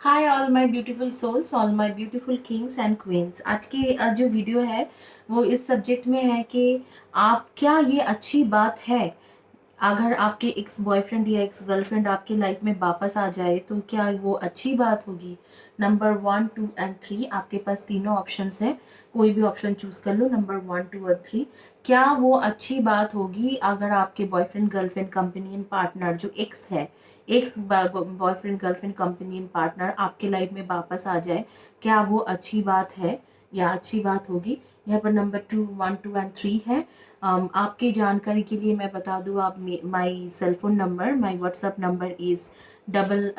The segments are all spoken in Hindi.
Hi all my beautiful souls, all my beautiful kings and queens. आज की जो वीडियो है वो इस सब्जेक्ट में है कि आप क्या ये अच्छी बात है अगर आपके एक्स बॉयफ्रेंड या एक्स गर्लफ्रेंड आपकी लाइफ में वापस आ जाए तो क्या वो अच्छी बात होगी। नंबर 1, 2 एंड 3 आपके पास तीनों ऑप्शंस हैं, कोई भी ऑप्शन चूज कर लो। नंबर 1, 2 और 3, क्या वो अच्छी बात होगी अगर आपके बॉयफ्रेंड गर्लफ्रेंड कंपेनियन पार्टनर जो एक्स है, ex boyfriend girlfriend companion partner आपके लाइफ में वापस आ जाए, क्या वो अच्छी बात है या अच्छी बात होगी। यहाँ पर नंबर 1, 2 एंड 3 है। आपकी जानकारी के लिए मैं बता दूँ, आप my cellphone number, my WhatsApp number is double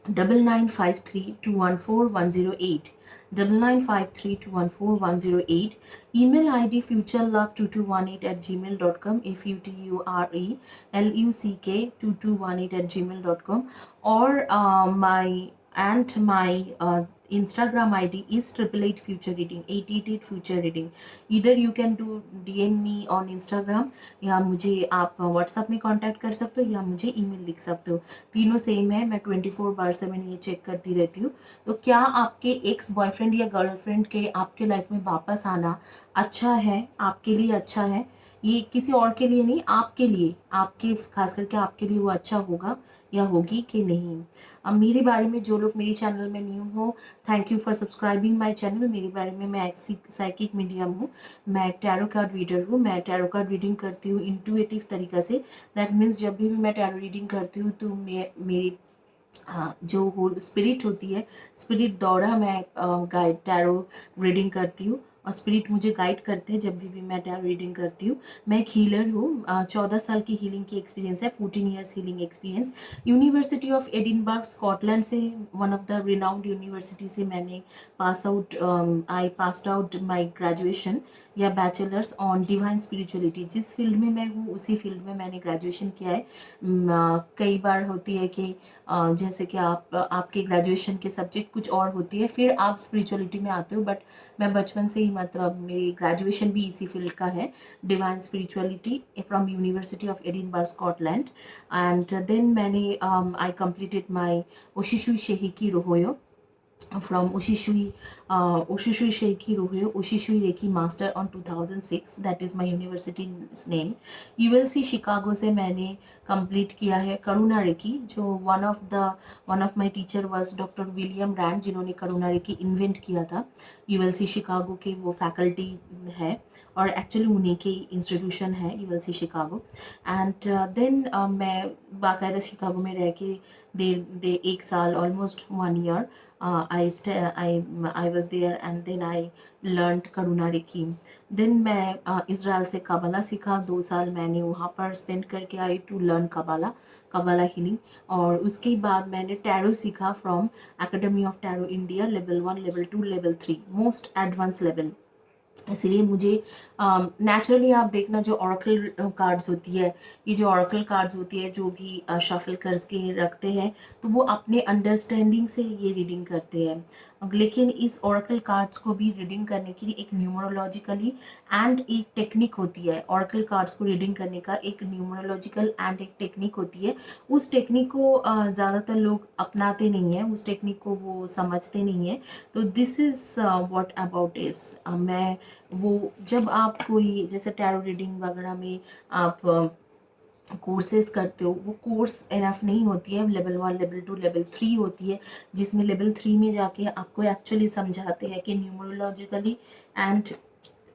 9953214108, 9953214108। Email ID futureluck2218 @gmail.com, futureluck2218 or my Instagram ID is 888future reading, 888future reading. Either you can do DM me on Instagram, या मुझे आप व्हाट्सएप में कांटेक्ट कर सकते हो या मुझे ईमेल लिख सकते हो। तीनों सेम है, मैं 24/7 ये चेक करती रहती हूँ। तो क्या आपके एक्स बॉयफ्रेंड या गर्लफ्रेंड के आपके लाइफ में वापस आना अच्छा है, आपके लिए अच्छा है? ये किसी और के लिए नहीं, आपके लिए, आपके खास करके आपके लिए वो अच्छा होगा या होगी कि नहीं। अब मेरे बारे में जो लोग मेरे चैनल में न्यू हो, thank you for subscribing my channel. मेरे बारे में, मैं एक साइकिक मीडियम हूँ, मैं एक टैरो कार्ड रीडर हूँ। मैं टैरो कार्ड रीडिंग करती हूँ इंट्यूटिव तरीक़ा से। दैट मीन्स जब भी मैं टैरो रीडिंग करती हूँ तो मेरी हाँ, जो होल स्पिरिट होती है, स्पिरिट द्वारा मैं गाइड टैरो रीडिंग करती हूँ और स्पिरिट मुझे गाइड करते हैं जब भी मैं टैरो रीडिंग करती हूँ। मैं एक हीलर हूँ, 14 साल की हीलिंग की एक्सपीरियंस है, 14 years healing experience. University of Edinburgh Scotland से, one of the renowned university से मैंने I passed out my graduation या बैचलर्स ऑन डिवाइन स्पिरिचुअलिटी। जिस फील्ड में मैं हूँ उसी फील्ड में मैंने ग्रेजुएशन किया है। कई बार होती है कि जैसे कि आपके ग्रेजुएशन के सब्जेक्ट कुछ और होती है, फिर आप स्पिरिचुअलिटी में आते हो, बट मैं बचपन से ही, मतलब मेरी ग्रेजुएशन भी इसी फील्ड का है, divine spirituality from university of Edinburgh Scotland. And then मैंने I completed my Usui Shiki Ryoho from Ushishui Sheikhi Rohyo, Ushishui Reiki Master on 2006. That is my university's name. ULC Chicago से मैंने कंप्लीट किया है करुणा रेकी, जो one of my teacher was doctor William Rand, जिन्होंने करुणा रेकी इन्वेंट किया था। यूएलसी शिकागो के वो फैकल्टी है और एक्चुअली उन्हीं के इंस्टीट्यूशन है यूएलसी शिकागो। एंड देन मैं बाकायदा शिकागो में रह के दे 1 साल, almost 1 year, I was there and then I learned Karuna Reiki. Then मैं इसराइल से कबाला सीखा, 2 साल मैंने वहाँ पर स्पेंड करके आई टू लर्न कबाला हीलिंग। और उसके बाद मैंने टैरो सीखा from academy of tarot India, level 1, level 2, level 3, most advance level. इसलिए मुझे नेचुरली आप देखना, जो ऑरेकल कार्ड्स होती है, ये जो ऑरेकल कार्ड्स होती है, जो भी शफल करके रखते हैं, तो वो अपने अंडरस्टैंडिंग से ये रीडिंग करते हैं। लेकिन इस ऑरेकल कार्ड्स को भी रीडिंग करने के लिए एक न्यूमरोलॉजिकली एंड एक टेक्निक होती है। ऑरेकल कार्ड्स को रीडिंग करने का एक न्यूमरोलॉजिकल एंड एक टेक्निक होती है। उस टेक्निक को ज़्यादातर लोग अपनाते नहीं हैं, उस टेक्निक को वो समझते नहीं हैं। तो this is what about is. मैं वो, जब आप कोई जैसे टैरो रीडिंग वगैरह में आप कोर्सेज करते हो, वो कोर्स इनफ नहीं होती है। लेवल 1, लेवल 2, लेवल 3 होती है, जिसमें लेवल 3 में जाके आपको एक्चुअली समझाते हैं कि न्यूमरोलॉजिकली एंड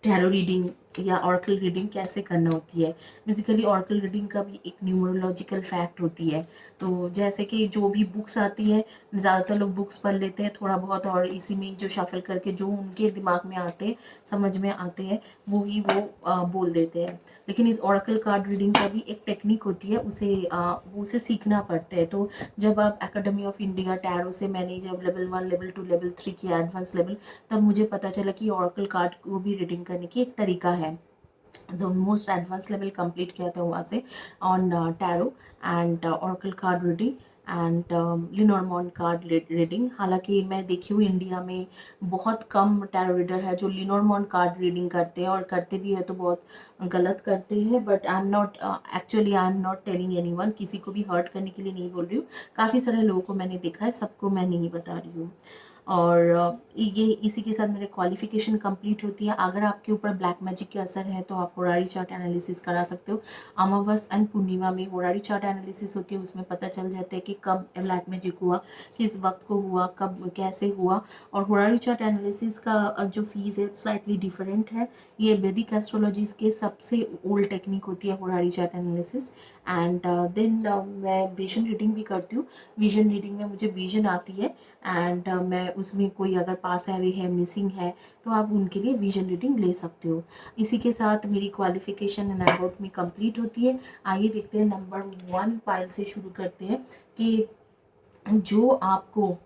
टैरो रीडिंग या ऑरेकल रीडिंग कैसे करना होती है। बेसिकली ऑरेकल रीडिंग का भी एक न्यूमरोलॉजिकल फैक्ट होती है। तो जैसे कि जो भी बुक्स आती है, ज़्यादातर लोग बुक्स पढ़ लेते हैं थोड़ा बहुत, और इसी में जो शफल करके जो उनके दिमाग में आते हैं, समझ में आते हैं, वो ही वो बोल देते हैं। लेकिन इस ऑरेकल कार्ड रीडिंग का भी एक टेक्निक होती है, उसे सीखना पड़ता है। तो जब आप एकेडमी ऑफ इंडिया टैरो से, मैंने जब लेवल 1, लेवल 2, लेवल 3 किया, एडवांस लेवल, तब मुझे पता चला कि ऑरेकल कार्ड को भी रीडिंग करने की एक तरीका है। तो मोस्ट एडवांस लेवल कंप्लीट किया था वहाँ से on tarot and oracle card reading. And Lenormand card reading. हालांकि मैं देखी हूँ इंडिया में बहुत कम टैरो रीडर है जो लिनोरमॉन कार्ड रीडिंग करते हैं, और करते भी है तो बहुत गलत करते हैं। But I am not actually I am not telling anyone, किसी को भी हर्ट करने के लिए नहीं बोल रही हूँ। काफ़ी सारे लोगों को मैंने देखा है, सबको मैं नहीं बता रही हूँ। और ये इसी के साथ मेरे क्वालिफिकेशन कंप्लीट होती है। अगर आपके ऊपर ब्लैक मैजिक के असर है तो आप होरारी चार्ट एनालिसिस करा सकते हो। अमावस एंड पूर्णिमा में होरारी चार्ट एनालिसिस होती है, उसमें पता चल जाता है कि कब ब्लैक मैजिक हुआ, किस वक्त को हुआ, कब कैसे हुआ। और होरारी चार्ट एनालिसिस का जो फीस है स्लाइटली डिफरेंट है। ये वैदिक एस्ट्रोलॉजी के सबसे ओल्ड टेक्निक होती है होरारी चार्ट एनालिसिस। एंड देन मैं विजन रीडिंग भी करती हूँ। विजन रीडिंग में मुझे विजन आती है, एंड मैं उसमें कोई अगर पास है, वे है, मिसिंग है, तो आप उनके लिए विजन रीडिंग ले सकते हो। इसी के साथ मेरी क्वालिफिकेशन एंड अबाउट में कंप्लीट होती है। आइए देखते हैं नंबर 1 पाइल से शुरू करते हैं कि जो आपको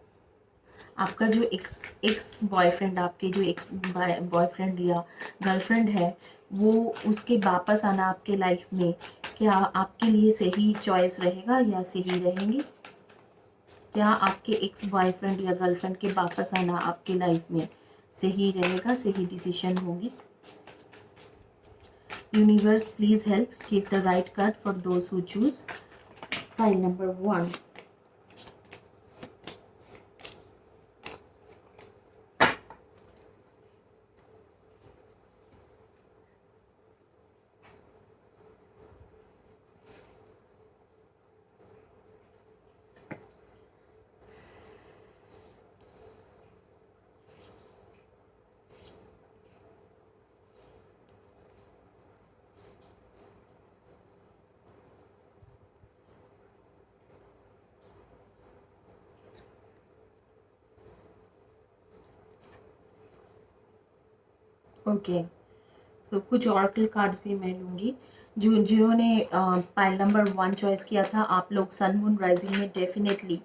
आपका जो एक्स एक्स बॉयफ्रेंड, आपके जो एक्स बॉयफ्रेंड या गर्लफ्रेंड है, वो उसके वापस आना आपके लाइफ में क्या आपके लिए सही चॉइस रहेगा या सही रहेंगी? क्या आपके एक्स बॉयफ्रेंड या गर्लफ्रेंड के वापस आना आपके लाइफ में सही रहेगा, सही डिसीजन होगी? Universe please help, give the right card for those who choose file number 1। Okay, तो कुछ ऑरेकल कार्ड्स भी मैं लूँगी। जिन्होंने पाइल नंबर 1 चॉइस किया था, आप लोग सन मून राइजिंग में definitely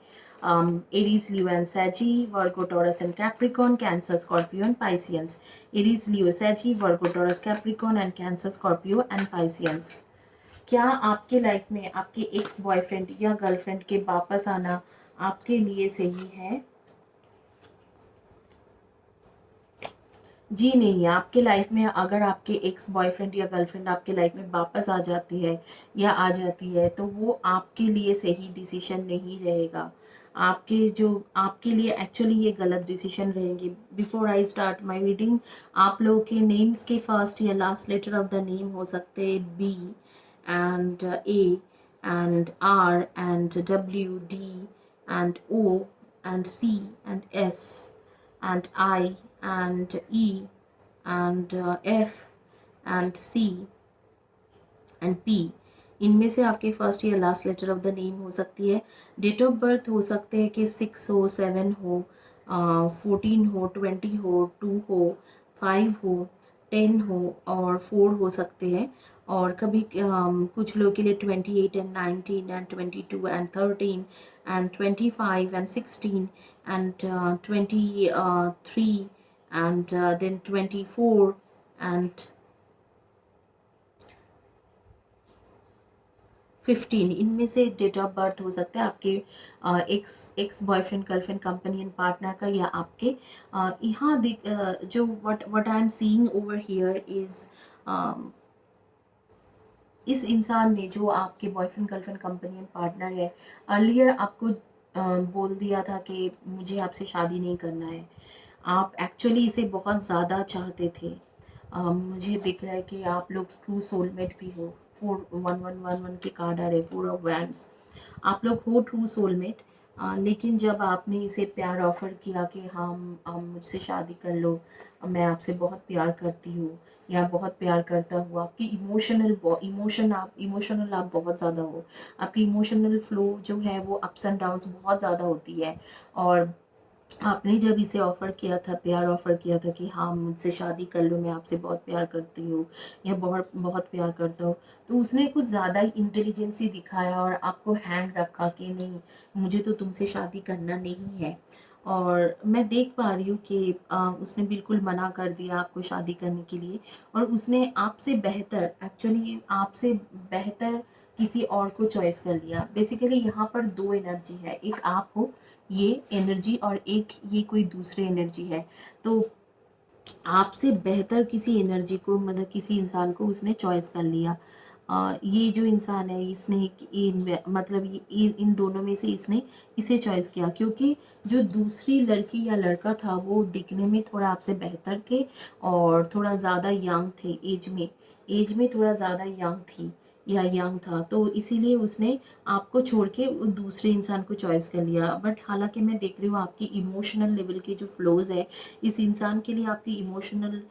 Aries, Leo and Sagi, Virgo, Taurus and Capricorn, Cancer, Scorpio and Pisceans. Aries, Leo, Sagi, Virgo, Taurus, Capricorn and Cancer, Scorpio and Pisceans. क्या आपके लाइफ में आपके एक्स बॉयफ्रेंड या गर्लफ्रेंड के वापस आना आपके लिए सही है? जी नहीं। आपके लाइफ में अगर आपके एक्स बॉयफ्रेंड या गर्लफ्रेंड आपके लाइफ में वापस आ जाती है या आ जाती है, तो वो आपके लिए सही डिसीजन नहीं रहेगा। आपके लिए एक्चुअली ये गलत डिसीजन रहेंगे। Before I start my reading, आप लोगों के नेम्स के फर्स्ट या last letter of the name हो सकते हैं B and A and R and W, D and O and C and S and I and E and F and C and P। इनमें से आपके फर्स्ट या last letter of the name हो सकती है। डेट ऑफ बर्थ हो सकते हैं कि 6 हो, 7 हो, 14 हो, 20 हो, 2 हो, 5 हो, 10 हो और 4 हो सकते हैं। और कभी कुछ लोगों के लिए 28 and 19 and 22 and 13 and 25 and 16 and 23 and then 24 and 15। इनमें से डेट ऑफ बर्थ हो सकता है आपके x ex boyfriend, girlfriend, companion, partner का, या आपके यहाँ जो what I am seeing over here is इस इंसान ने, जो आपके बॉयफ्रेंड, गर्लफ्रेंड, कंपेनियन, पार्टनर है, अर्लियर आपको बोल दिया था कि मुझे आपसे शादी नहीं करना है। आप एक्चुअली इसे बहुत ज़्यादा चाहते थे। मुझे दिख रहा है कि आप लोग ट्रू सोलमेट भी हो। 4 1111 के कार्ड आ रहे, 4 ऑफ वैंड्स। आप लोग हो ट्रू सोलमेट। लेकिन जब आपने इसे प्यार ऑफर किया कि हम मुझसे शादी कर लो, मैं आपसे बहुत प्यार करती हूँ या बहुत प्यार करता हूँ, आपकी इमोशनल आप बहुत ज़्यादा हो। आपकी इमोशनल फ्लो जो है वो अप्स एंड डाउन्स बहुत ज़्यादा होती है। और आपने जब इसे ऑफ़र किया था, प्यार ऑफ़र किया था कि हाँ मुझसे शादी कर लो, मैं आपसे बहुत प्यार करती हूँ या बहुत बहुत प्यार करता हूँ, तो उसने कुछ ज़्यादा ही इंटेलिजेंसी दिखाया और आपको हैंड रखा कि नहीं, मुझे तो तुमसे शादी करना नहीं है। और मैं देख पा रही हूँ कि उसने बिल्कुल मना कर दिया आपको शादी करने के लिए। और उसने आपसे बेहतर, एक्चुअली आपसे बेहतर किसी और को चॉइस कर लिया। बेसिकली यहाँ पर दो एनर्जी है, एक आप हो ये एनर्जी और एक ये कोई दूसरी एनर्जी है। तो आपसे बेहतर किसी एनर्जी को, मतलब किसी इंसान को उसने चॉइस कर लिया। ये जो इंसान है इसने मतलब इन दोनों में से इसने इसे चॉइस किया, क्योंकि जो दूसरी लड़की या लड़का था वो दिखने में थोड़ा आपसे बेहतर थे और थोड़ा ज़्यादा यंग थे, एज में थोड़ा ज़्यादा यंग थी या यंग था, तो इसीलिए उसने आपको छोड़ के वो दूसरे इंसान को चॉइस कर लिया। बट हालांकि मैं देख रही हूँ आपकी इमोशनल लेवल के जो फ्लोज है, इस इंसान के लिए आपकी इमोशनल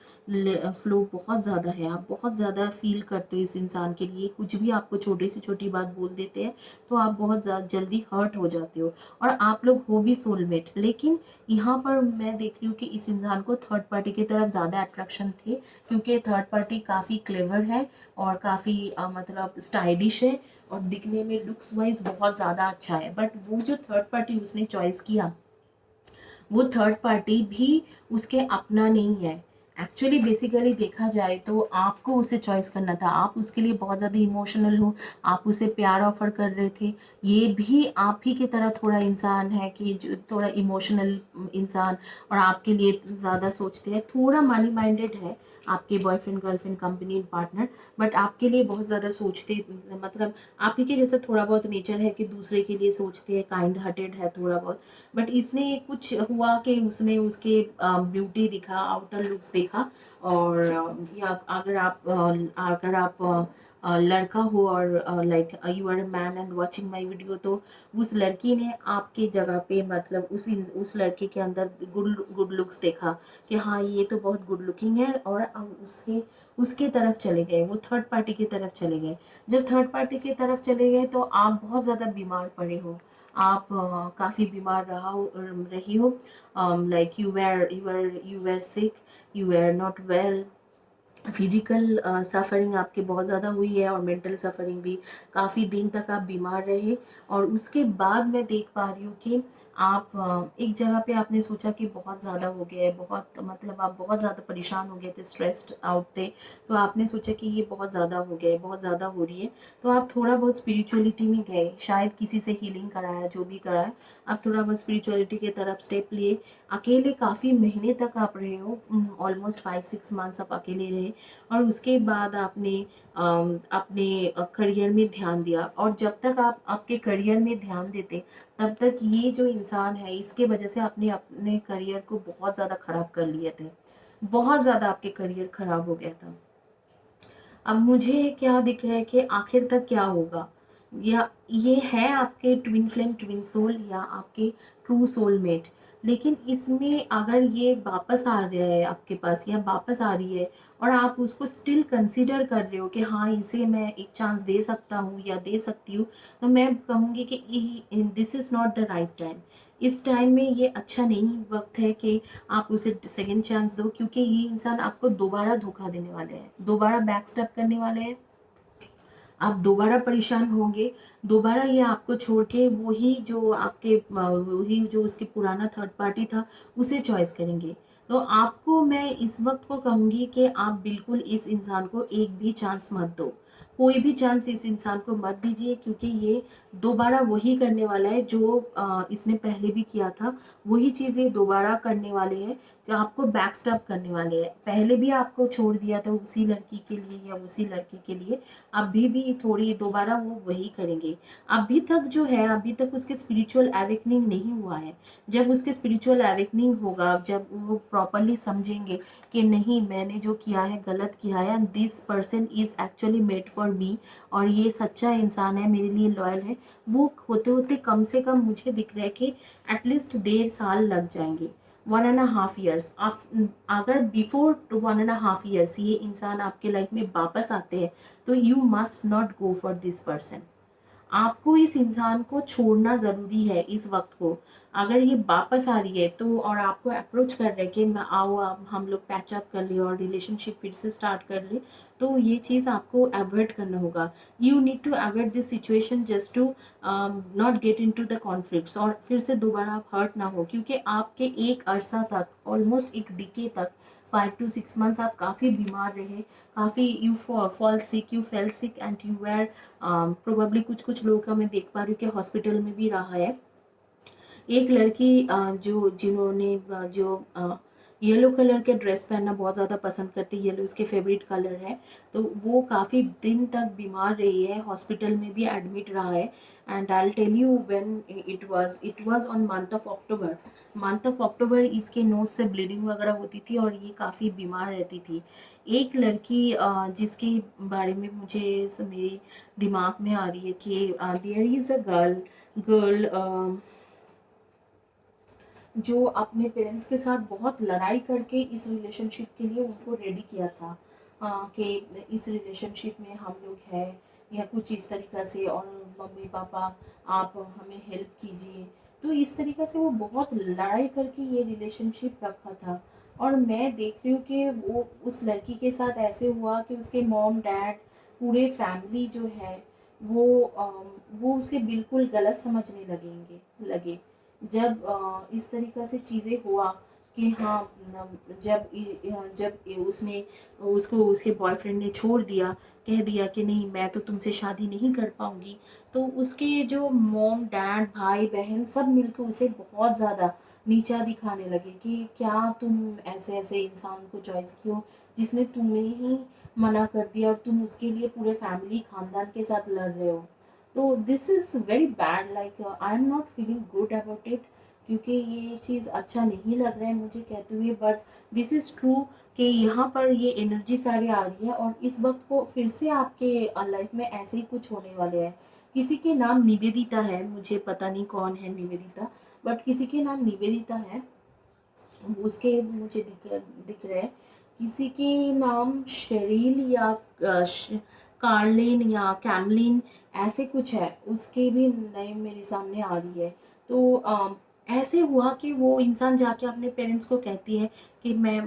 फ्लो बहुत ज़्यादा है, आप बहुत ज़्यादा फील करते हो इस इंसान के लिए। कुछ भी आपको छोटी से छोटी बात बोल देते हैं तो आप बहुत ज़्यादा जल्दी हर्ट हो जाते हो, और आप लोग हो भी सोलमेट। लेकिन यहाँ पर मैं देख रही हूँ कि इस इंसान को थर्ड पार्टी की तरफ ज़्यादा अट्रैक्शन थे, क्योंकि थर्ड पार्टी काफ़ी क्लेवर है और काफ़ी मतलब स्टाइलिश है और दिखने में लुक्स वाइज बहुत ज़्यादा अच्छा है। बट वो जो थर्ड पार्टी उसने चॉइस किया, वो थर्ड पार्टी भी उसके अपना नहीं है। एक्चुअली बेसिकली देखा जाए तो आपको उसे चॉइस करना था, आप उसके लिए बहुत ज़्यादा इमोशनल हो, आप उसे प्यार ऑफर कर रहे थे। ये भी आप ही की तरह थोड़ा इंसान है कि जो थोड़ा इमोशनल इंसान, और आपके लिए ज़्यादा सोचते हैं, थोड़ा मनी माइंडेड है आपके boyfriend girlfriend company partner, but आपके लिए बहुत ज़्यादा सोचते, मतलब आप ही के जैसा थोड़ा बहुत नेचर है कि दूसरे के लिए सोचते हैं, काइंड हार्टेड है थोड़ा बहुत। बट इसने कुछ हुआ कि उसने उसके ब्यूटी दिखा, आउटर लुक्स देखा, और या अगर आप लड़का हो और like you are a man and watching my video, तो उस लड़की ने आपके जगह पे मतलब उस लड़के के अंदर गुड गुड लुक्स देखा कि हाँ ये तो बहुत गुड लुकिंग है, और उसके उसके तरफ चले गए, वो थर्ड पार्टी की तरफ चले गए। जब थर्ड पार्टी की तरफ चले गए तो आप बहुत ज़्यादा बीमार पड़े हो, आप काफ़ी बीमार रही हो, like you were sick, you were not well. Physical suffering आपके बहुत ज़्यादा हुई है और मेंटल सफ़रिंग भी, काफ़ी दिन तक आप बीमार रहे। और उसके बाद मैं देख पा रही हूँ कि आप एक जगह पे आपने सोचा कि बहुत ज़्यादा हो गया है, बहुत मतलब आप बहुत ज़्यादा परेशान हो गए थे, स्ट्रेस्ड आउट थे, तो आपने सोचा कि ये बहुत ज़्यादा हो गया है, बहुत ज़्यादा हो रही है। तो आप थोड़ा बहुत स्पिरिचुअलिटी में गए, शायद किसी से हीलिंग कराया, जो भी कराया, आप थोड़ा बहुत स्पिरिचुअलिटी की तरफ स्टेप लिए। अकेले काफ़ी महीने तक आप रहे हो, ऑलमोस्ट 5-6 मंथ्स आप अकेले रहे, और उसके बाद आपने अपने करियर में ध्यान दिया। और जब तक आप आपके करियर में ध्यान देते, तब तक ये जो इंसान है इसके वजह से आपने अपने करियर को बहुत ज़्यादा ख़राब कर लिए थे, बहुत ज़्यादा आपके करियर ख़राब हो गया था। अब मुझे क्या दिख रहा है कि आखिर तक क्या होगा, या ये है आपके ट्विन फ्लेम ट्विन सोल या आपके ट्रू सोलमेट। लेकिन इसमें अगर ये वापस आ रहा है आपके पास या वापस आ रही है, और आप उसको स्टिल कंसीडर कर रहे हो कि हाँ इसे मैं एक चांस दे सकता हूँ या दे सकती हूँ, तो मैं कहूँगी कि this is not the right time. इस टाइम में ये अच्छा नहीं वक्त है कि आप उसे सेकंड चांस दो, क्योंकि ये इंसान आपको दोबारा धोखा देने वाले हैं, दोबारा बैक स्टेप करने वाले हैं, आप दोबारा परेशान होंगे, दोबारा ये आपको छोड़ के वही जो उसके पुराना थर्ड पार्टी था उसे चॉइस करेंगे। तो आपको मैं इस वक्त को कहूँगी कि आप बिल्कुल इस इंसान को एक भी चांस मत दो, कोई भी चांस इस इंसान को मत दीजिए, क्योंकि ये दोबारा वही करने वाला है जो इसने पहले भी किया था, वही चीज़ ये दोबारा करने वाले हैं कि आपको बैक स्टेप करने वाले हैं। पहले भी आपको छोड़ दिया था उसी लड़की के लिए या उसी लड़के के लिए, अभी भी थोड़ी दोबारा वो वही करेंगे। अभी तक जो है, अभी तक उसके स्पिरिचुअल अवेकनिंग नहीं हुआ है। जब उसके स्पिरिचुअल अवेकनिंग होगा, जब वो प्रॉपरली समझेंगे कि नहीं मैंने जो किया है गलत किया है, and this person is actually made for me, और ये सच्चा इंसान है, मेरे लिए लॉयल है, वो होते होते कम से कम मुझे दिख रहा है कि एटलीस्ट 1.5 साल लग जाएंगे, 1.5 years। अगर बिफोर 1.5 years ये इंसान आपके लाइफ में वापस आते हैं, तो you must not go for this person. आपको इस इंसान को छोड़ना ज़रूरी है इस वक्त को। अगर ये वापस आ रही है तो, और आपको अप्रोच कर रहे हैं कि मैं आओ, आप हम लोग पैचअप कर ले और रिलेशनशिप फिर से स्टार्ट कर ले, तो ये चीज़ आपको अवॉइड करना होगा। You need to avoid this situation just to not get in to the conflicts, और फिर से दोबारा आप हर्ट ना हो, क्योंकि आपके एक अरसा तक, ऑलमोस्ट एक डिके तक, 5 to 6 months आप काफ़ी बीमार रहे, काफ़ी you fall sick, you fell sick and you were probably, कुछ लोगों का मैं देख पा रही हूँ कि हॉस्पिटल में भी रहा है। एक लड़की जो जिन्होंने जो येलो कलर के ड्रेस पहनना बहुत ज़्यादा पसंद करती है, येलो उसके फेवरेट कलर है, तो वो काफ़ी दिन तक बीमार रही है, हॉस्पिटल में भी एडमिट रहा है। And I tell you when it was on month of October इसके नोज से ब्लीडिंग वगैरह होती थी और ये काफ़ी बीमार रहती थी। एक लड़की जिसके बारे में मुझे मेरे दिमाग में आ रही है कि देयर इज़ अ गर्ल जो अपने पेरेंट्स के साथ बहुत लड़ाई करके इस रिलेशनशिप के लिए उनको रेडी किया था, कि इस रिलेशनशिप में हम लोग हैं या कुछ इस तरीक़ा से, और मम्मी पापा आप हमें हेल्प कीजिए। तो इस तरीक़ा से वो बहुत लड़ाई करके ये रिलेशनशिप रखा था। और मैं देख रही हूँ कि वो उस लड़की के साथ ऐसे हुआ कि उसके मॉम डैड पूरे फैमिली जो है वो उसे बिल्कुल गलत समझने लगे जब इस तरीक़ा से चीज़ें हुआ कि हाँ, जब उसने उसको उसके बॉयफ्रेंड ने छोड़ दिया, कह दिया कि नहीं मैं तो तुमसे शादी नहीं कर पाऊँगी, तो उसके जो मॉम डैड भाई बहन सब मिलकर उसे बहुत ज़्यादा नीचा दिखाने लगे कि क्या तुम ऐसे ऐसे इंसान को चॉइस किया जिसने तुम्हें ही मना कर दिया और तुम उसके लिए पूरे फैमिली खानदान के साथ लड़ रहे हो। तो this is very bad, like I am not feeling good about it, क्योंकि ये चीज़ अच्छा नहीं लग रहा है मुझे कहते हुए। बट दिस इज़ ट्रू कि यहाँ पर ये एनर्जी सारी आ रही है और इस वक्त को फिर से आपके लाइफ में ऐसे ही कुछ होने वाले हैं। किसी के नाम निवेदिता है, मुझे पता नहीं कौन है निवेदिता, बट किसी के नाम निवेदिता है, उसके मुझे दिख रहा है। किसी के नाम शेरील या कार्लिन या कैमलिन ऐसे कुछ है, उसके भी नेम मेरे सामने आ रही है। तो ऐसे हुआ कि वो इंसान जाके अपने पेरेंट्स को कहती है कि मैं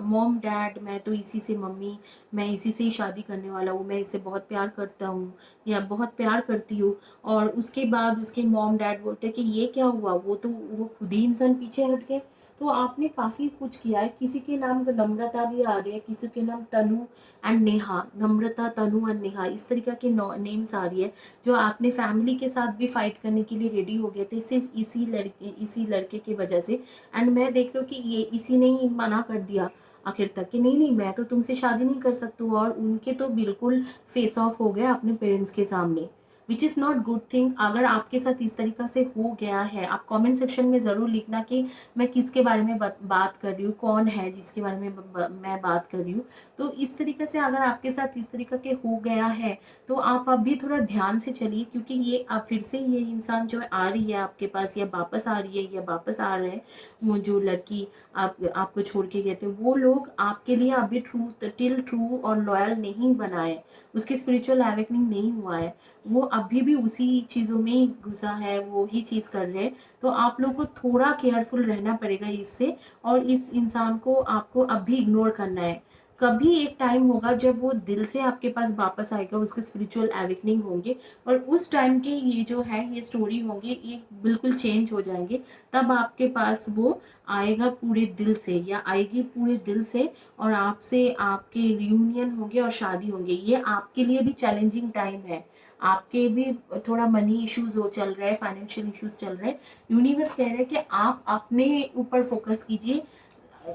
मॉम डैड मैं तो इसी से मम्मी मैं इसी से ही शादी करने वाला हूँ, मैं इसे बहुत प्यार करता हूँ या बहुत प्यार करती हूँ। और उसके बाद उसके मॉम डैड बोलते हैं कि ये क्या हुआ, वो खुद ही इंसान पीछे हट गए। तो आपने काफ़ी कुछ किया है। किसी के नाम नम्रता भी आ रही है, किसी के नाम तनु एंड नेहा, नम्रता तनु एंड नेहा, इस तरीका के नेम्स आ रही है, जो आपने फैमिली के साथ भी फाइट करने के लिए रेडी हो गए थे सिर्फ इसी लड़के की वजह से। एंड मैं देख रही हूँ कि ये इसी ने ही मना कर दिया आखिर तक कि नहीं नहीं मैं तो तुमसे शादी नहीं कर सकती हूँ, और उनके तो बिल्कुल फेस ऑफ हो गए अपने पेरेंट्स के सामने, which is not good thing. अगर आपके साथ इस तरीक़ा से हो गया है, आप कमेंट सेक्शन में ज़रूर लिखना कि मैं किसके बारे में बात कर रही हूँ, कौन है जिसके बारे में मैं बात कर रही हूँ। तो इस तरीके से अगर आपके साथ इस तरीक़ा के हो गया है तो आप अभी थोड़ा ध्यान से चलिए, क्योंकि ये आप फिर से ये इंसान जो आ रही है आपके पास, या वापस आ रही है या वापस आ रहे हैं, वो जो लड़की आपको छोड़ के गए थे, वो लोग आपके लिए अभी ट्रू और लॉयल नहीं बना है, उसकी स्पिरिचुअल अवेकनिंग नहीं हुआ है, वो अभी भी उसी चीज़ों में ही घुसा है, वो ही चीज़ कर रहे हैं। तो आप लोग को थोड़ा केयरफुल रहना पड़ेगा इससे, और इस इंसान को आपको अभी इग्नोर करना है। कभी एक टाइम होगा जब वो दिल से आपके पास वापस आएगा, उसके स्पिरिचुअल अवेकनिंग होंगे, और उस टाइम के ये जो है ये स्टोरी होंगे ये बिल्कुल चेंज हो जाएंगे। तब आपके पास वो आएगा पूरे दिल से या आएगी पूरे दिल से, और आपसे आपके रियूनियन होंगे और शादी होंगे। ये आपके लिए भी चैलेंजिंग टाइम है, आपके भी थोड़ा मनी इश्यूज हो चल रहा है, फाइनेंशियल इश्यूज चल रहे हैं। यूनिवर्स कह रहे हैं कि आप अपने ऊपर फोकस कीजिए,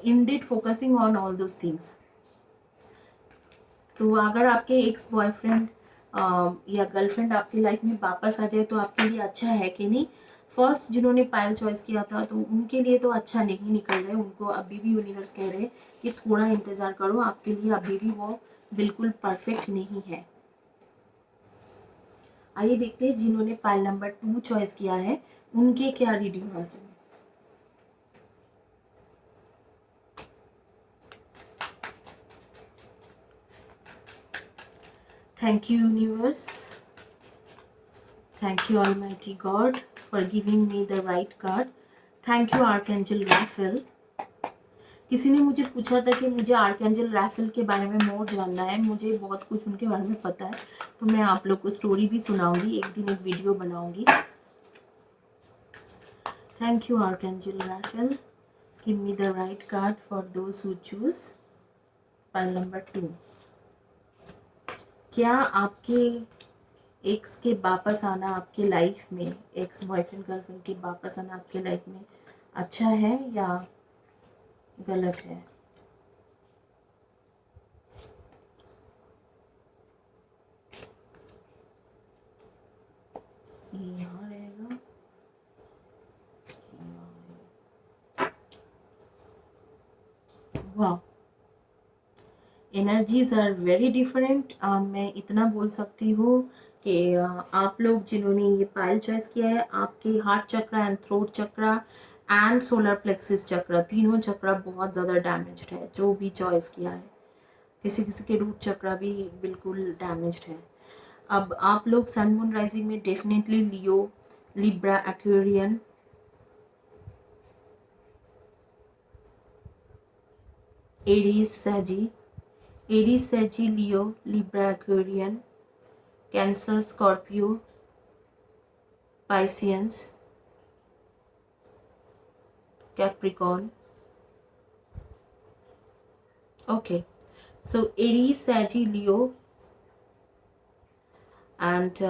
ended focusing on all those things. तो अगर आपके एक्स बॉयफ्रेंड या गर्लफ्रेंड आपकी लाइफ में वापस आ जाए तो आपके लिए अच्छा है कि नहीं। फर्स्ट जिन्होंने पायल चॉइस किया था तो उनके लिए तो अच्छा नहीं निकल रहा है, उनको अभी भी यूनिवर्स कह रहे हैं कि थोड़ा इंतज़ार करो, आपके लिए अभी भी वो बिल्कुल परफेक्ट नहीं है। आइए देखते हैं जिन्होंने पाइल नंबर 2 चॉइस किया है उनके क्या रीडिंग आते हैं। Thank you universe, thank you almighty God for giving me the right card. Thank you archangel Raphael, किसी ने मुझे पूछा था कि मुझे आर्कएंजल राफेल के बारे में मोर जानना है, मुझे बहुत कुछ उनके बारे में पता है, तो मैं आप लोग को स्टोरी भी सुनाऊंगी, एक दिन एक वीडियो बनाऊंगी। Thank you archangel Raphael, give me the right card for those who choose. Pile number 2, क्या आपके एक्स के वापस आना आपके लाइफ में, एक्स बॉयफ्रेंड गर्लफ्रेंड के वापस आना आपके लाइफ में अच्छा है या गलत है? ये यहाँ रहेगा, वाह, एनर्जीज आर वेरी डिफरेंट। मैं इतना बोल सकती हूँ कि आप लोग जिन्होंने ये पायल चॉइस किया है, आपके heart chakra and throat chakra and solar plexus chakra, तीनों चक्रा बहुत ज़्यादा डैमेज्ड है, जो भी चॉइस किया है। किसी किसी के रूट चक्रा भी बिल्कुल डैमेज्ड है। अब आप लोग सन मून राइजिंग में definitely Leo, Libra, Aquarian, Aries, Sagi, Aries, Sagi, Leo, Libra, Aquarian, Cancer, Scorpio, Pisceans, Capricorn. Okay, so Aries, Saggy, Leo, and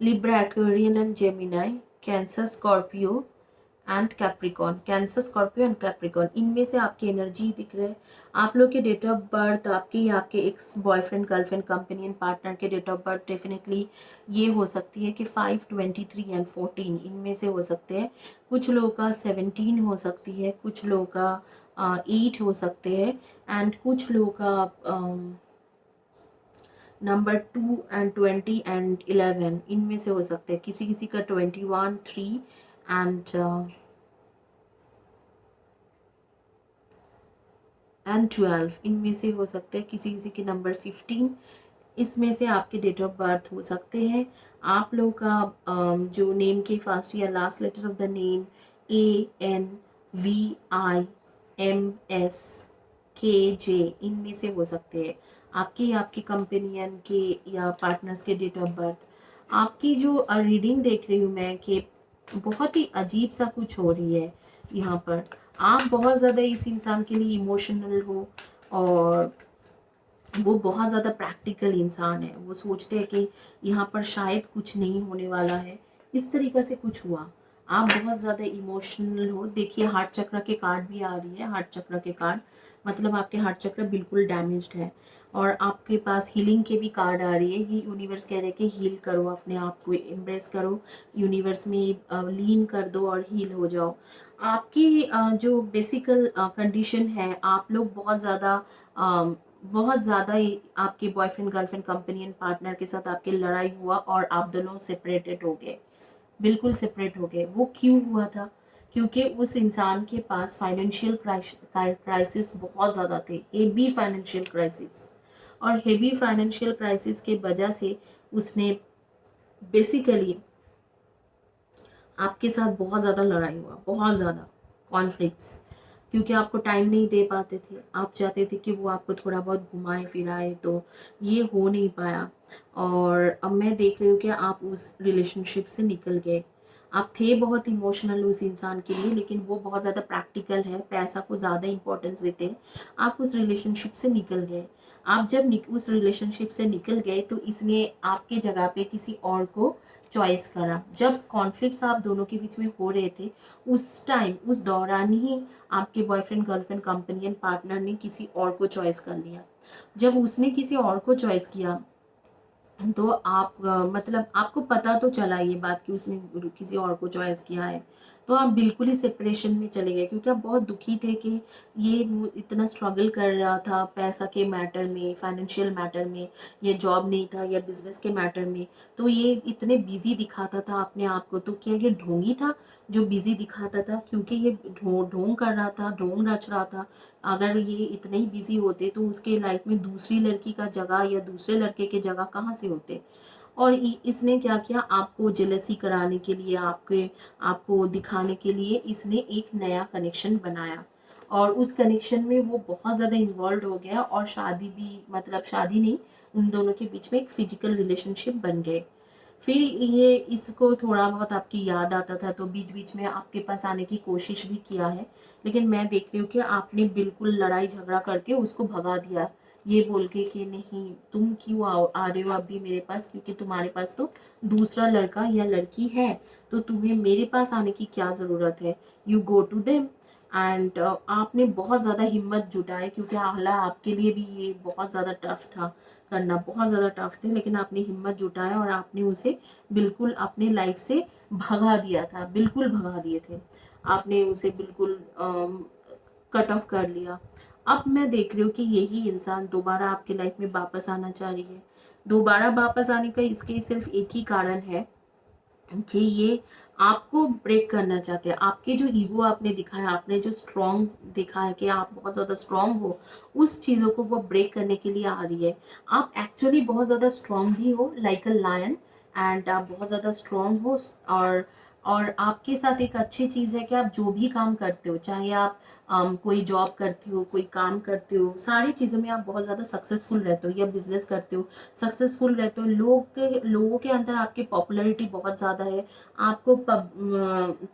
Libra, Aquarian, and Gemini, Cancer, Scorpio, and Capricorn, Cancer, Scorpio and Capricorn, इनमें से आपकी एनर्जी दिख रहा है। आप लोग के डेट ऑफ बर्थ, आपके या आपके ex boyfriend girlfriend companion partner के डेट ऑफ बर्थ डेफिनेटली ये हो सकती है कि 5, 23 एंड 14 इनमें से हो सकते हैं। कुछ लोगों का 17 हो सकती है, कुछ लोगों का 8 हो सकते हैं, एंड कुछ लोगों का नंबर 2 एंड 20 एंड 11 इनमें से हो सकते हैं। किसी किसी का 21, 3 एंड 12 इनमें से हो सकते हैं। किसी किसी के नंबर 15 इसमें से आपके डेट ऑफ बर्थ हो सकते हैं। आप लोगों का जो नेम के फर्स्ट या last letter of the name ANVIMSKJ इनमें से हो सकते हैं। आपके या आपकी कंपेनियन के या पार्टनर्स के डेट ऑफ बर्थ। आपकी जो रीडिंग देख रही हूँ मैं कि बहुत ही अजीब सा कुछ हो रही है यहाँ पर। आप बहुत ज़्यादा इस इंसान के लिए इमोशनल हो, और वो बहुत ज़्यादा प्रैक्टिकल इंसान है। वो सोचते हैं कि यहाँ पर शायद कुछ नहीं होने वाला है, इस तरीक़े से कुछ हुआ। आप बहुत ज़्यादा इमोशनल हो। देखिए हार्ट चक्र के कार्ड भी आ रही है, हार्ट चक्र के कार्ड मतलब आपके हार्ट चक्र बिल्कुल डैमेज्ड है, और आपके पास हीलिंग के भी कार्ड आ रही है। ये यूनिवर्स कह रहे हैं कि हील करो, अपने आप को एम्ब्रेस करो, यूनिवर्स में लीन कर दो और हील हो जाओ। आपकी जो बेसिकल कंडीशन है, आप लोग बहुत ज़्यादा ही आपके बॉयफ्रेंड गर्लफ्रेंड कंपेनियन पार्टनर के साथ आपकी लड़ाई हुआ और आप दोनों सेपरेटेड हो गए, बिल्कुल सेपरेट हो गए। वो क्यों हुआ था? क्योंकि उस इंसान के पास फाइनेंशियल क्राइसिस बहुत ज़्यादा थे, हेवी फाइनेंशियल क्राइसिस, और हेवी फाइनेंशियल क्राइसिस के वजह से उसने बेसिकली आपके साथ बहुत ज़्यादा लड़ाई हुआ, बहुत ज़्यादा कॉन्फ्लिक्ट्स, क्योंकि आपको टाइम नहीं दे पाते थे। आप चाहते थे कि वो आपको थोड़ा बहुत घुमाए फिराए, तो ये हो नहीं पाया। और अब मैं देख रही हूँ कि आप उस रिलेशनशिप से निकल गए। आप थे बहुत इमोशनल उस इंसान के लिए, लेकिन वो बहुत ज़्यादा प्रैक्टिकल है, पैसा को ज़्यादा इंपॉर्टेंस देते हैं। आप उस रिलेशनशिप से निकल गए। आप जब उस रिलेशनशिप से निकल गए तो इसने आपके जगह पे किसी और को चॉइस करा। जब कॉन्फ्लिक्ट्स आप दोनों के बीच में हो रहे थे, उस टाइम उस दौरान ही आपके बॉयफ्रेंड गर्लफ्रेंड कंपेनियन पार्टनर ने किसी और को चॉइस कर लिया। जब उसने किसी और को चॉइस किया तो आप मतलब आपको पता तो चला ये बात कि उसने किसी और को चॉइस किया है, तो आप बिल्कुल ही सेपरेशन में चले गए, क्योंकि आप बहुत दुखी थे कि ये इतना स्ट्रगल कर रहा था पैसा के मैटर में, फाइनेंशियल मैटर में, ये जॉब नहीं था या बिजनेस के मैटर में, तो ये इतने बिजी दिखाता था अपने आप को। तो क्या ये ढोंगी था जो बिजी दिखाता था? क्योंकि ये ढोंग कर रहा था, ढोंग रच रहा था। अगर ये इतने ही बिजी होते तो उसके लाइफ में दूसरी लड़की का जगह या दूसरे लड़के के जगह कहाँ से होते? और इसने क्या किया, आपको जेलसी कराने के लिए, आपको दिखाने के लिए इसने एक नया कनेक्शन बनाया, और उस कनेक्शन में वो बहुत ज़्यादा इन्वॉल्व हो गया, और शादी भी, मतलब शादी नहीं, उन दोनों के बीच में एक फिजिकल रिलेशनशिप बन गए। फिर ये इसको थोड़ा बहुत आपकी याद आता था, तो बीच बीच में आपके पास आने की कोशिश भी किया है, लेकिन मैं देख रही हूँ कि आपने बिल्कुल लड़ाई झगड़ा करके उसको भगा दिया, ये बोल के कि नहीं, तुम क्यों आ रहे हो अभी मेरे पास, क्योंकि तुम्हारे पास तो दूसरा लड़का या लड़की है, तो तुम्हें मेरे पास आने की क्या ज़रूरत है, you go to them. And आपने बहुत ज़्यादा हिम्मत जुटाए, क्योंकि हालांकि आपके लिए भी ये बहुत ज़्यादा टफ था, करना बहुत ज़्यादा टफ थे, लेकिन आपने हिम्मत जुटाया और आपने उसे बिल्कुल अपने लाइफ से भगा दिया था, बिल्कुल भगा दिए थे आपने उसे, बिल्कुल कट ऑफ कर लिया। अब मैं देख रही हूँ कि यही इंसान दोबारा आपके लाइफ में वापस आना चाह रही है। दोबारा वापस आने का इसके सिर्फ एक ही कारण है कि ये आपको ब्रेक करना चाहते हैं। आपके जो ईगो आपने दिखाया, आपने जो स्ट्रॉन्ग दिखा है कि आप बहुत ज़्यादा स्ट्रॉन्ग हो, उस चीज़ों को वो ब्रेक करने के लिए आ रही है। आप एक्चुअली बहुत ज़्यादा स्ट्रॉन्ग भी हो, लाइक अ लायन, एंड आप बहुत ज़्यादा स्ट्रॉन्ग हो, और और आपके साथ एक अच्छी चीज़ है कि आप जो भी काम करते हो, चाहे आप कोई जॉब करते हो, कोई काम करते हो, सारी चीज़ों में आप बहुत ज़्यादा सक्सेसफुल रहते हो, या बिजनेस करते हो सक्सेसफुल रहते हो, लोगों के अंदर आपकी पॉपुलैरिटी बहुत ज़्यादा है। आपको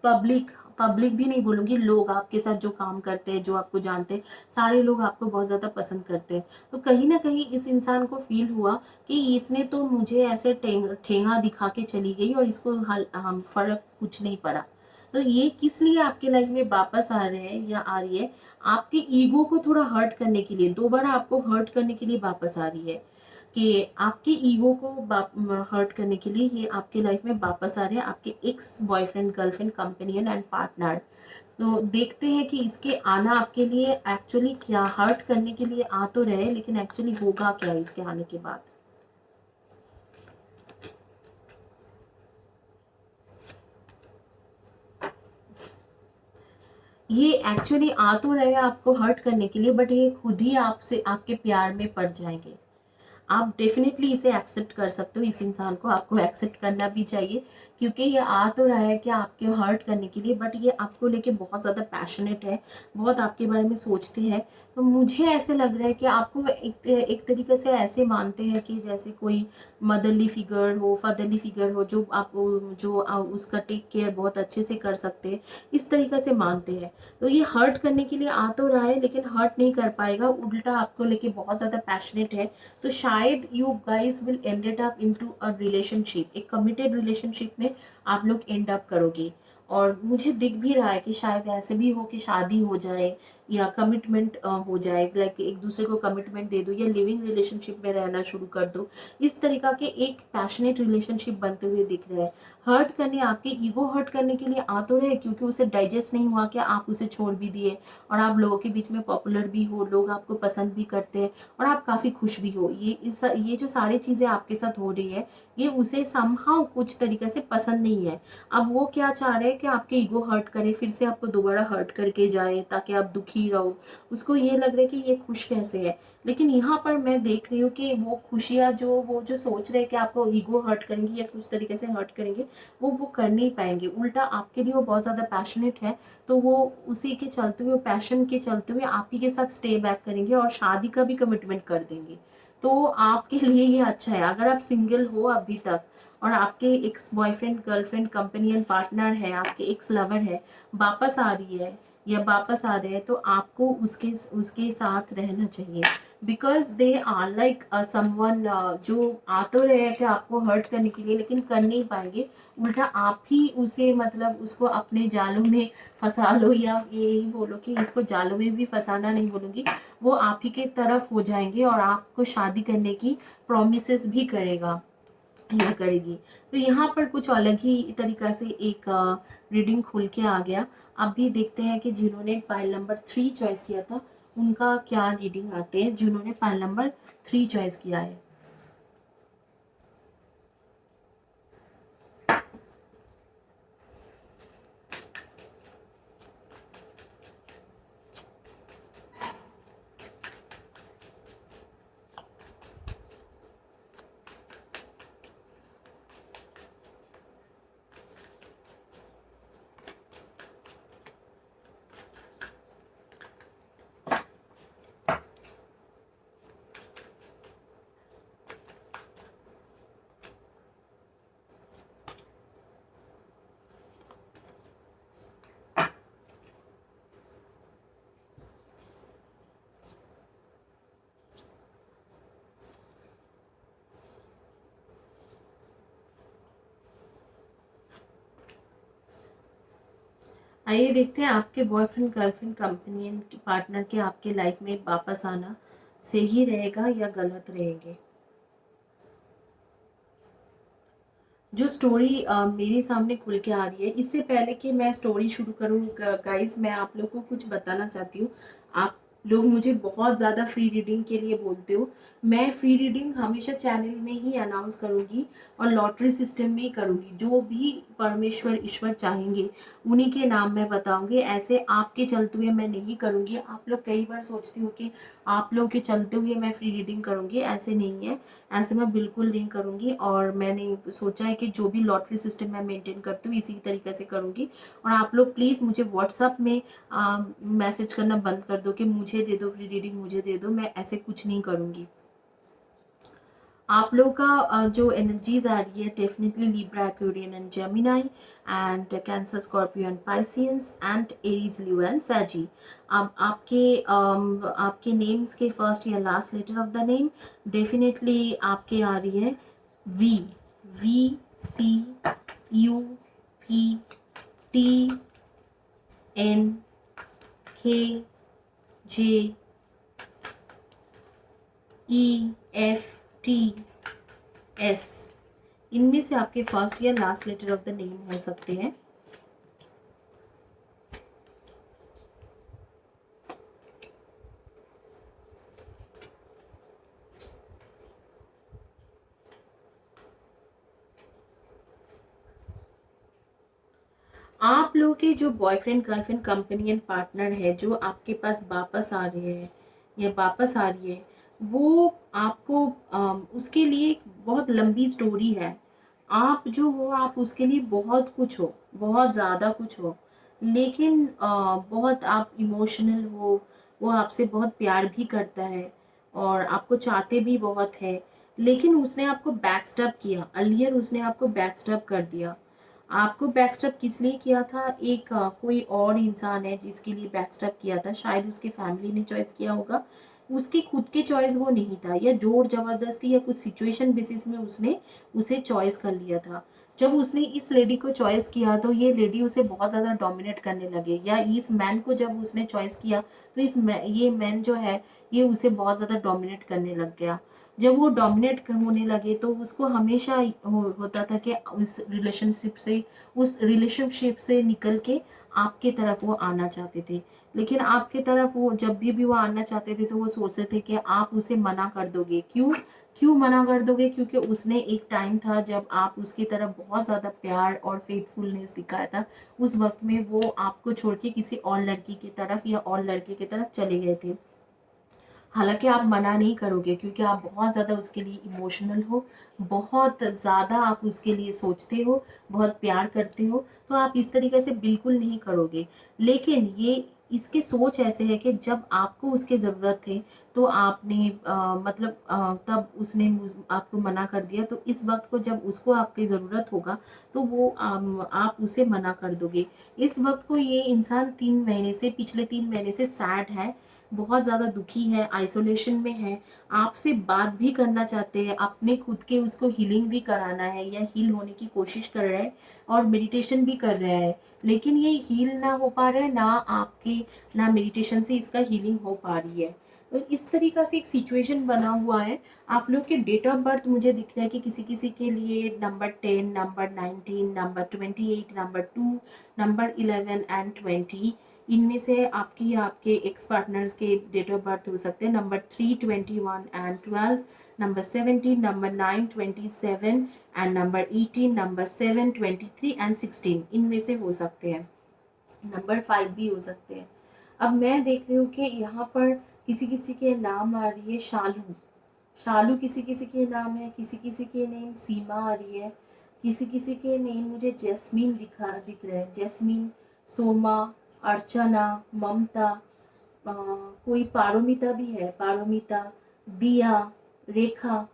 पब्लिक पब्लिक भी नहीं बोलूँगी, लोग आपके साथ जो काम करते हैं, जो आपको जानते हैं, सारे लोग आपको बहुत ज़्यादा पसंद करते हैं। तो कहीं ना कहीं इस इंसान को फील हुआ कि इसने तो मुझे ऐसे ठेंगा दिखा के चली गई, और इसको हम फर्क कुछ नहीं पड़ा। तो ये किस लिए आपके लाइफ में वापस आ रहे हैं या आ रही है, आपके ईगो को थोड़ा हर्ट करने के लिए, दोबारा आपको हर्ट करने के लिए वापस आ रही है, कि आपके ईगो को हर्ट करने के लिए ये आपके लाइफ में वापस आ रहे हैं, आपके ex boyfriend, girlfriend, companion and partner. तो देखते हैं कि इसके आना आपके लिए एक्चुअली क्या, हर्ट करने के लिए आ तो रहे, लेकिन एक्चुअली होगा क्या इसके आने के बाद। ये एक्चुअली आ तो रहे हैं आपको हर्ट करने के लिए, बट ये खुद ही आपसे, आपके प्यार में पड़ जाएंगे। आप डेफिनेटली इसे एक्सेप्ट कर सकते हो, इस इंसान को आपको एक्सेप्ट करना भी चाहिए, क्योंकि ये आ तो रहा है कि आपके हर्ट करने के लिए, बट ये आपको लेके बहुत ज़्यादा पैशनेट है, बहुत आपके बारे में सोचते हैं। तो मुझे ऐसे लग रहा है कि आपको एक तरीके से ऐसे मानते हैं कि जैसे कोई मदरली फिगर हो, फादरली फिगर हो, जो आप, उसका टेक केयर बहुत अच्छे से कर सकते हैं, इस तरीके से मानते हैं। तो ये हर्ट करने के लिए आ तो रहा है, लेकिन हर्ट नहीं कर पाएगा, उल्टा आपको लेके बहुत ज़्यादा पैशनेट है। तो शायद you guys will ended up into a relationship, एक कमिटेड रिलेशनशिप में आप लोग एंड अप करोगे। और मुझे दिख भी रहा है कि शायद ऐसे भी हो कि शादी हो जाए, या कमिटमेंट हो जाए, लाइक एक दूसरे को कमिटमेंट दे दो, या लिविंग रिलेशनशिप में रहना शुरू कर दो। इस तरीका के एक पैशनेट रिलेशनशिप बनते हुए दिख रहे हैं। हर्ट करने, आपके ईगो हर्ट करने के लिए आ तो रहे, क्योंकि उसे डाइजेस्ट नहीं हुआ कि आप उसे छोड़ भी दिए, और आप लोगों के बीच में पॉपुलर भी हो, लोग आपको पसंद भी करते हैं, और आप काफ़ी खुश भी हो। ये जो सारी चीज़ें आपके साथ हो रही है, ये उसे समहाउ कुछ तरीके से पसंद नहीं है। अब वो क्या चाह रहे हैं कि आपके ईगो हर्ट करे, फिर से आपको दोबारा हर्ट करके जाए, ताकि आप दुखी रहो। उसको ये लग रहा है कि ये खुश कैसे है। लेकिन यहाँ पर मैं देख रही हूँ कि वो खुशियाँ, वो जो सोच रहे हैं कि आपको ईगो हर्ट करेंगी या कुछ तरीके से हर्ट करेंगे, वो कर नहीं पाएंगे। उल्टा आपके लिए वो बहुत ज़्यादा पैशनेट है, तो वो उसी के चलते हुए, पैशन के चलते हुए आप ही के साथ स्टे बैक करेंगे, और शादी का भी कमिटमेंट कर देंगे। तो आपके लिए ये अच्छा है, अगर आप सिंगल हो अभी तक, और आपके ex boyfriend, girlfriend, companion, partner है, आपके एक्स लवर है, वापस आ रही है या वापस आ रहे हैं, तो आपको उसके उसके साथ रहना चाहिए, because they are like someone, जो आ तो रहे हैं कि आपको हर्ट करने के लिए, लेकिन कर नहीं पाएंगे। उल्टा आप ही उसे, मतलब उसको अपने जालों में फंसा लो, या यही बोलो कि इसको जालों में भी फंसाना नहीं बोलूँगी, वो आप ही के तरफ हो जाएंगे, और आपको शादी करने की प्रॉमिसेस भी करेगा या करेगी। तो यहाँ पर कुछ अलग ही तरीका से एक रीडिंग खुल के आ गया। अब भी देखते हैं कि जिन्होंने पाइल नंबर 3 चॉइस किया था, उनका क्या रीडिंग आते हैं, जिन्होंने पाइल नंबर 3 चॉइस किया है। आइए देखते हैं आपके बॉयफ्रेंड गर्लफ्रेंड कंपेनियन पार्टनर के आपके लाइफ में वापस आना सही रहेगा या गलत रहेंगे। जो स्टोरी मेरे सामने खुल के आ रही है, इससे पहले कि मैं स्टोरी शुरू करूँ गाइस, मैं आप लोग को कुछ बताना चाहती हूँ। आप लोग मुझे बहुत ज़्यादा फ्री रीडिंग के लिए बोलते हो। मैं फ्री रीडिंग हमेशा चैनल में ही अनाउंस करूँगी और लॉटरी सिस्टम में ही करूँगी। जो भी परमेश्वर ईश्वर चाहेंगे उन्हीं के नाम मैं बताऊँगी। ऐसे आपके चलते हुए मैं नहीं करूँगी। आप लोग कई बार सोचते हो कि आप लोगों के चलते हुए मैं फ्री रीडिंग करूँगी, ऐसे नहीं है। ऐसे मैं बिल्कुल नहीं करूँगी। और मैंने सोचा है कि जो भी लॉटरी सिस्टम मैं मेंटेन करती हूँ इसी तरीके से करूँगी। और आप लोग प्लीज़ मुझे व्हाट्सअप में मैसेज करना बंद कर दो कि मुझे दे दो फ्री रीडिंग, मुझे दे दो। मैं ऐसे कुछ नहीं करूँगी। आप लोगों का जो एनर्जीज आ रही है definitely Libra, Aquarian and Gemini and Cancer, Scorpio and Pisceans and Aries, Leo and Sagi. अब आपके नेम्स के फर्स्ट या last letter of the name definitely आपके आ रही है V, V C U P T N K J E F T S. इनमें से आपके फर्स्ट या last letter of the name हो सकते हैं। आप लोगों के जो बॉयफ्रेंड गर्लफ्रेंड कंपेनियन पार्टनर है जो आपके पास वापस आ रहे हैं या वापस आ रही है, वो आपको उसके लिए एक बहुत लंबी स्टोरी है। आप जो हो, आप उसके लिए बहुत कुछ हो, बहुत ज़्यादा कुछ हो। लेकिन बहुत आप इमोशनल हो। वो आपसे बहुत प्यार भी करता है और आपको चाहते भी बहुत है। लेकिन उसने आपको बैकस्टैब किया, अर्लियर उसने आपको बैकस्टैब कर दिया। आपको बैकस्टैब किस लिए किया था? एक कोई और इंसान है जिसके लिए बैकस्टैब किया था। शायद उसके फैमिली ने चॉइस किया होगा, उसकी खुद की चॉइस वो नहीं था, या जोर जबरदस्ती या कुछ सिचुएशन बेसिस में उसने उसे चॉइस कर लिया था। जब उसने इस लेडी को चॉइस किया तो ये लेडी उसे बहुत ज़्यादा डोमिनेट करने लगे, या इस मैन को जब उसने चॉइस किया तो ये मैन जो है ये उसे बहुत ज़्यादा डोमिनेट करने लग गया। जब वो डोमिनेट होने लगे तो उसको हमेशा होता था कि उस रिलेशनशिप से निकल के आपके तरफ वो आना चाहते थे। लेकिन आपके तरफ वो जब भी वो आना चाहते थे तो वो सोचते थे कि आप उसे मना कर दोगे। क्यों क्यों मना कर दोगे? क्योंकि उसने एक टाइम था जब आप उसकी तरफ बहुत ज़्यादा प्यार और फेथफुलनेस दिखाया था। उस वक्त में वो आपको छोड़ के किसी और लड़की की तरफ या और लड़के की तरफ चले गए थे। हालांकि आप मना नहीं करोगे क्योंकि आप बहुत ज़्यादा उसके लिए इमोशनल हो, बहुत ज़्यादा आप उसके लिए सोचते हो, बहुत प्यार करते हो, तो आप इस तरीके से बिल्कुल नहीं करोगे। लेकिन ये इसके सोच ऐसे है कि जब आपको उसकी ज़रूरत थी तो आपने तब उसने आपको मना कर दिया। तो इस वक्त को जब उसको आपकी ज़रूरत होगा तो वो आप उसे मना कर दोगे। इस वक्त को ये इंसान 3 महीने से, पिछले 3 महीने से सैड है, बहुत ज़्यादा दुखी है, आइसोलेशन में है। आपसे बात भी करना चाहते हैं, अपने खुद के उसको हीलिंग भी कराना है या हील होने की कोशिश कर रहे हैं और मेडिटेशन भी कर रहे हैं। लेकिन ये हील ना हो पा रहा है, ना मेडिटेशन से इसका हीलिंग हो पा रही है। तो इस तरीका से एक सिचुएशन बना हुआ है। आप लोग के डेट ऑफ बर्थ मुझे दिख रहा है कि किसी किसी के लिए number 10, number 19, number 28, number 2, number 11 and 20। इनमें से आपकी या आपके एक्स पार्टनर्स के डेट ऑफ बर्थ हो सकते हैं number 3, 21 and 12, number 17, number 9, 27 and number 18, number 7, 23 and 16। इनमें से हो सकते हैं। नंबर 5 भी हो सकते हैं। अब मैं देख रही हूँ कि यहाँ पर किसी किसी के नाम आ रही है शालू। शालू किसी किसी के नाम है, किसी किसी के नेम सीमा आ रही है, किसी किसी के नेम मुझे जैस्मीन दिख रहा है। जैस्मीन, सोमा, अर्चना, ममता, कोई पारोमिता भी है, पारोमिता, दिया, रेखा।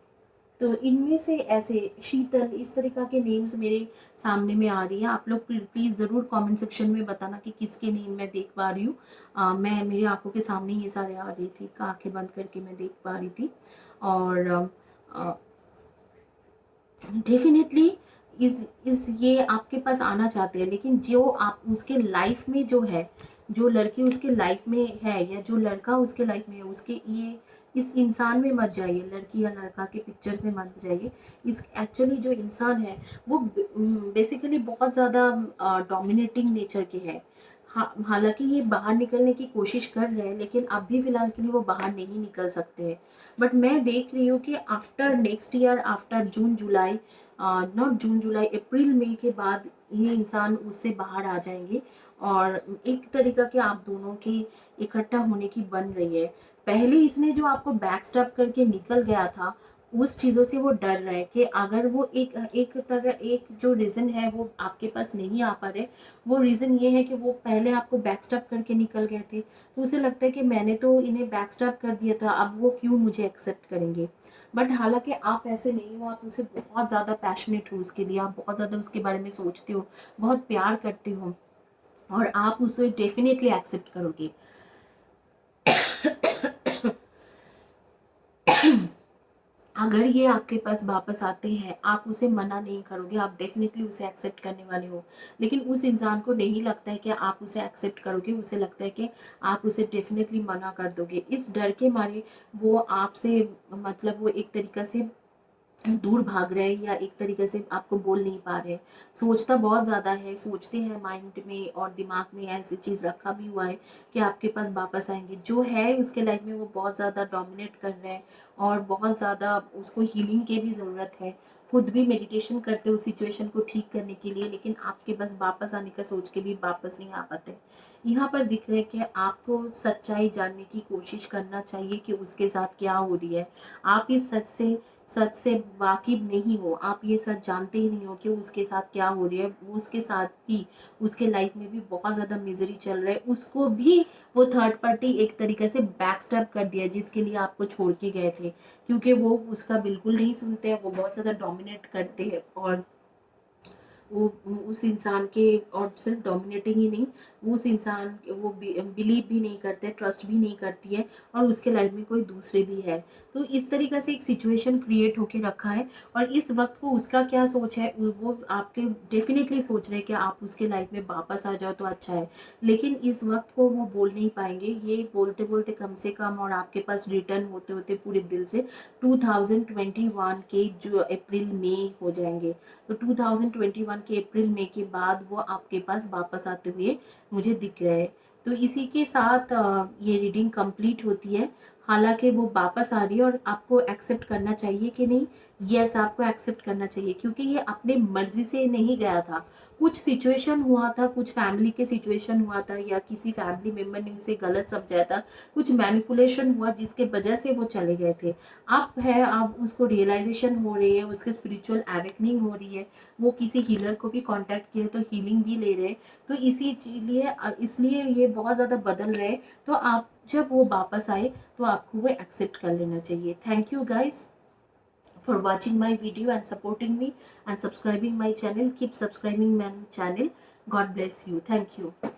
तो इनमें से ऐसे शीतल, इस तरीका के नेम्स मेरे सामने में आ रही है। आप लोग प्लीज़ ज़रूर कमेंट सेक्शन में बताना कि किसके नेम मैं देख पा रही हूँ। मैं मेरी आंखों के सामने ये सारे आ रही थी, आंखें बंद करके मैं देख पा रही थी। और डेफिनेटली इस ये आपके पास आना चाहते हैं, लेकिन जो आप उसके लाइफ में जो है, जो लड़की उसके लाइफ में है या जो लड़का उसके लाइफ में है, उसके ये इस इंसान में मत जाइए, लड़की या लड़का के पिक्चर में मत जाइए। इस एक्चुअली जो इंसान है वो बेसिकली बहुत ज़्यादा डोमिनेटिंग नेचर के है। हालांकि ये बाहर निकलने की कोशिश कर रहे हैं, लेकिन अभी फ़िलहाल के लिए वो बाहर नहीं निकल सकते हैं। बट मैं देख रही हूँ कि after next year, after June July, not June July, April May के बाद ये इंसान उससे बाहर आ जाएंगे। और एक तरीका के आप दोनों की इकट्ठा होने की बन रही है। पहले इसने जो आपको बैक स्टैप करके निकल गया था, उस चीज़ों से वो डर रहा है कि अगर वो एक एक तरह एक जो रीज़न है वो आपके पास नहीं आ पा रहे, वो रीज़न ये है कि वो पहले आपको बैक स्टैप करके निकल गए थे, तो उसे लगता है कि मैंने तो इन्हें बैक स्टैप कर दिया था, अब वो क्यों मुझे एक्सेप्ट करेंगे। बट हालांकि आप ऐसे नहीं हो, आप उसे बहुत ज़्यादा पैशनेट हो उसके लिए, आप बहुत ज़्यादा उसके बारे में सोचते हो, बहुत प्यार करते हो, और आप उसे डेफिनेटली एक्सेप्ट करोगे। अगर ये आपके पास वापस आते हैं, आप उसे मना नहीं करोगे, आप डेफिनेटली उसे एक्सेप्ट करने वाले हो। लेकिन उस इंसान को नहीं लगता है कि आप उसे एक्सेप्ट करोगे, उसे लगता है कि आप उसे डेफिनेटली मना कर दोगे। इस डर के मारे वो आपसे, मतलब वो एक तरीक़ा से दूर भाग रहे हैं, या एक तरीके से आपको बोल नहीं पा रहे। सोचता बहुत ज़्यादा है, सोचते हैं माइंड में और दिमाग में ऐसी चीज़ रखा भी हुआ है कि आपके पास वापस आएंगे। जो है उसके लाइफ में वो बहुत ज़्यादा डोमिनेट कर रहे हैं, और बहुत ज़्यादा उसको हीलिंग की भी ज़रूरत है। खुद भी मेडिटेशन करते हो सिचुएशन को ठीक करने के लिए, लेकिन आपके बस वापस आने का सोच के भी वापस नहीं आ पाते। यहाँ पर दिख रहा है कि आपको सच्चाई जानने की कोशिश करना चाहिए कि उसके साथ क्या हो रही है। आप इस सच से वाकिफ नहीं हो, आप ये सच जानते ही नहीं हो कि उसके साथ क्या हो रही है। वो उसके साथ भी, उसके लाइफ में भी बहुत ज़्यादा मिजरी चल रहा है, उसको भी वो थर्ड पार्टी एक तरीके से बैक स्टैप कर दिया जिसके लिए आपको छोड़ के गए थे, क्योंकि वो उसका बिल्कुल नहीं सुनते हैं, वो बहुत ज़्यादा डोमिनेट करते हैं, और वो उस इंसान के, और सिर्फ डोमिनेटिंग ही नहीं, वो उस इंसान वो बिलीव भी नहीं करते, ट्रस्ट भी नहीं करती है, और उसके लाइफ में कोई दूसरे भी है। तो इस तरीक़े से एक सिचुएशन क्रिएट होके रखा है, और इस वक्त को उसका क्या सोच है, वो आपके डेफिनेटली सोच रहे हैं कि आप उसके लाइफ में वापस आ जाओ तो अच्छा है। लेकिन इस वक्त को वो बोल नहीं पाएंगे, ये बोलते बोलते कम से कम, और आपके पास रिटर्न होते होते पूरे दिल से 2021 के जो अप्रैल मई हो जाएंगे। तो 2021 के अप्रैल मई के बाद वो आपके पास वापस आते हुए मुझे दिख रहा है। तो इसी के साथ ये रीडिंग कंप्लीट होती है। हालांकि वो वापस आ रही है, और आपको एक्सेप्ट करना चाहिए कि नहीं? यस, आपको एक्सेप्ट करना चाहिए, क्योंकि ये अपने मर्जी से नहीं गया था। कुछ सिचुएशन हुआ था, कुछ फैमिली के सिचुएशन हुआ था, या किसी फैमिली मेम्बर ने उसे गलत समझाया था, कुछ मैनिपुलेशन हुआ जिसके वजह से वो चले गए थे। अब है, अब उसको रियलाइजेशन हो रही है, उसके स्पिरिचुअल एवेकनिंग हो रही है, वो किसी हीलर को भी कांटेक्ट किया तो हीलिंग भी ले रहे हैं। तो इसलिए ये बहुत ज़्यादा बदल रहे हैं। तो आप जब वो वापस आए तो आपको वो एक्सेप्ट कर लेना चाहिए। Thank you guys for watching my video and supporting me and subscribing my channel. Keep subscribing my channel. God bless you. Thank you.